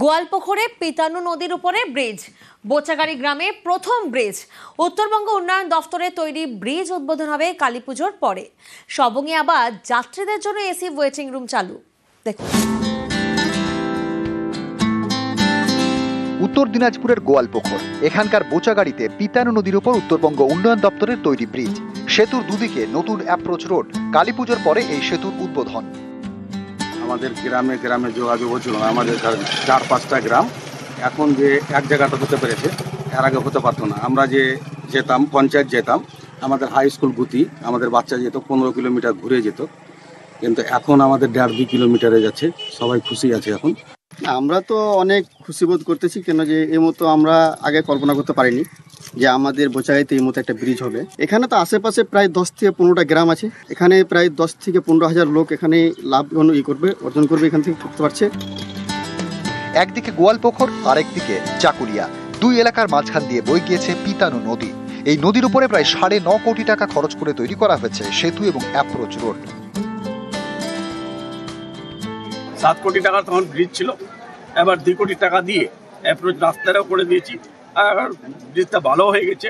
গোয়ালপুকুরে পিতানু নদীর উপরে ব্রিজ, বোচাগাড়ি গ্রামে প্রথম ব্রিজ। উত্তরবঙ্গ উন্নয়ন দফতরে তৈরি ব্রিজ উদ্বোধন হবে কালীপুজোর পরে। সবংয়ে আবার যাত্রীদের জন্য এসি ওয়েটিং রুম চালু। দেখুন, উত্তর দিনাজপুরের গোয়ালপুকুর, এখানকার বোচাগাড়িতে পিতানু নদীর উপর উত্তরবঙ্গ উন্নয়ন দপ্তরের তৈরি ব্রিজ। সেতুর দুদিকে নতুন অ্যাপ্রোচ রোড। কালীপুজোর পরে এই সেতুর উদ্বোধন। আমাদের গ্রামে গ্রামে যোগাযোগ হচ্ছিল না, আমাদের 4-5টা গ্রাম এখন যে এক জায়গাটা হতে পেরেছে, এর আগে হতে পারতো না। আমরা যে যেতাম পঞ্চায়েত যেতাম, আমাদের হাই স্কুল গুতি আমাদের বাচ্চা যেত 15 কিলোমিটার ঘুরে যেত, কিন্তু এখন আমাদের 1.5-2 কিলোমিটারে যাচ্ছে। সবাই খুশি আছে এখন। আমরা তো অনেক খুশি বোধ করতেছি, কেন যে এই মতো আমরা আগে কল্পনা করতে পারিনি যে আমাদের বোচাগাড়িতে এই মতো একটা ব্রিজ হবে। এখানে তো আশেপাশে প্রায় 10 থেকে 15টা গ্রাম আছে, এখানে প্রায় 10 থেকে 15,000 লোক এখানে লাভ অর্জন করবে এখান থেকে করতে পারছে। একদিকে গোয়ালপুকুর, আরেকদিকে চাকুলিয়া, দুই এলাকার মাঝখান দিয়ে বয়ে গিয়েছে পিতানু নদী। এই নদীর উপরে প্রায় 9.5 কোটি টাকা খরচ করে তৈরি করা হয়েছে সেতু এবং অ্যাপ্রোচ রোড। 7 কোটি টাকা তখন ব্রিজ ছিল, এবার 2 কোটি টাকা দিয়ে অ্যাপ্রোচ রাস্তাটাও করে দিয়েছি, আর ব্রিজটা ভালো হয়ে গেছে।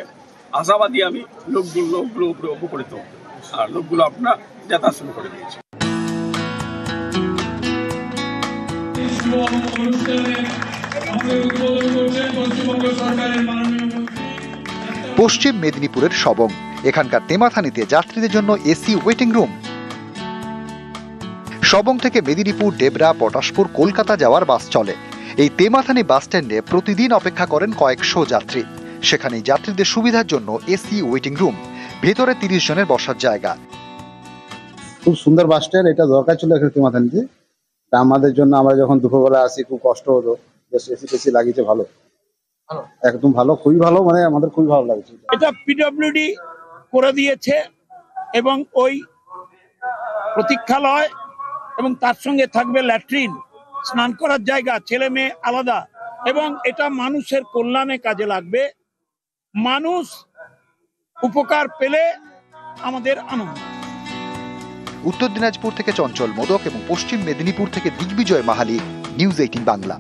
আশাবাদী আমি, লোকগুলো উপরে উপকৃত, আর লোকগুলো আপনার যাতায়াত শুরু করে দিয়েছে। পশ্চিম মেদিনীপুরের সবং, এখানকার তেমাথানিতে যাত্রীদের জন্য এসি ওয়েটিং রুম। সবং থেকে মেদিনীপুর, ডেবরা, পটাশপুর, কলকাতা যাওয়ার বাস চলে। এই তেমাথানি বাস স্ট্যান্ডে প্রতিদিন অপেক্ষা করেন কয়েকশো যাত্রী। সেখানে যাত্রীদের সুবিধার জন্য এসি ওয়েটিং রুম, ভেতরে 30 জনের বসার জায়গা। খুব সুন্দর বাস স্ট্যান্ড, এটা দরকার ছিল এখানে তেমাথানিতে। তা আমাদের জন্য, আমরা যখন দুপুরবেলা আসি খুব কষ্ট হতো, এসি টেসি লাগিয়েছে, ভালো, একদম ভালো, খুবই ভালো, মানে আমাদের খুবই ভালো লাগছে। এটা পিডব্লিউডি করে দিয়েছে এবং ওই প্রতীক্ষালয় এবং তার সঙ্গে থাকবে ল্যাট্রিন, স্নান করার জায়গা, ছেলে মেয়ে আলাদা, এবং এটা মানুষের কল্যাণে কাজে লাগবে। মানুষ উপকার পেলে আমাদের আনন্দ। উত্তর দিনাজপুর থেকে চঞ্চল মোদক এবং পশ্চিম মেদিনীপুর থেকে দিগ্বিজয় মাহালি, নিউজ 18 বাংলা।